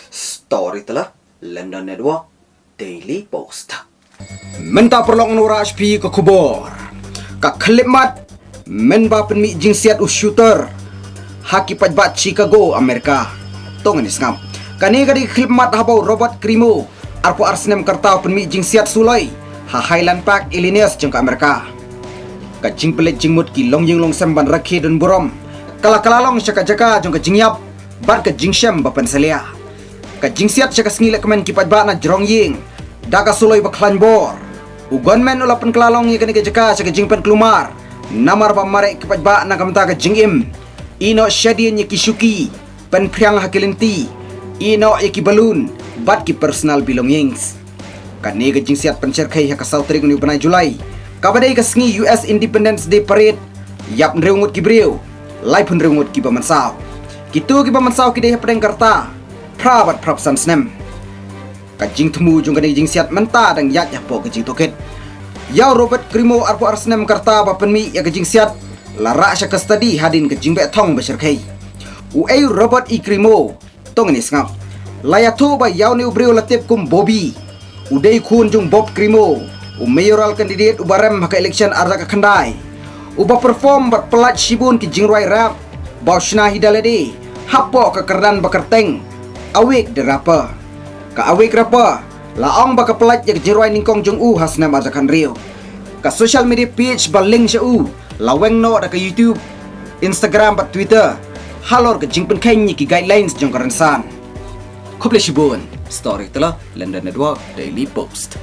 Story telah London Network Daily Post. Menta perlong nura HP ke kubur. Ka kelimat men ba penmi jingsiat shooter. Haki pajbat Chicago Amerika. Tong ni ngam. Kani kadi kelimat habau Robert Crimo. Arpo Arsenem kertau penmi jingsiat sulai. Ha Highland Park Illinois jeng ke Amerika. Ka jing pelet jingmut ki long jing long semban rakhi dan burom. Kala long syaka-jaka jong ka jingyap. Bat ka jingshem ba penselia. Ka jingsiat syaka sngilek kemen ki pajbat na jerong ying. Daga sulai baklan bor. Ugonmen ulapan kelalong yang kani kejaka sa kajingpan kelumar. Namar pa marek kepajba na kamta kajingim. Ino syadian yaki syuki. Penpriang hakilinti. Ino yaki balun. Bat ki personal belongings. Kani kajingsiat pencerkai hakasaw tarik ni upanay Julay. Kabadai kasngi US Independence Day Parade. Yap nreungut ki brio. Lai pun nreungut ki pamansaw. Kitu ki pamansaw ki deha padang karta. Prabat prapsan snem. Kajing temu jung kani jingsiat menta dang yat yapo kajing toket. Yau Robert Crimo arpo Arsenem karta ba penmi ya kajing siat lara sya kastadi hadin kajing be thong beserkai. Uai Robert Crimo tong ni ngap. Layatu ba yau ni ubreu latip kum Bobby. Udai kun jung Bob Crimo. Mayoral candidate ubarem haka election arda ka khandai. Uba perform bat pelat shibun ki jingroi rap. Baushna hidalade. Hapo ka kerdan bakerteng. Awek derapa. Ka awek rapa. Laong baka pelat yang jeruai ningkong jong hasna mazakan rio. Ka social media page ba link sya laweng no da ka YouTube, Instagram ba Twitter. Halor ka jingpen kany ki guidelines jong karansan. Kople shibun. Story telah London Network Daily Post.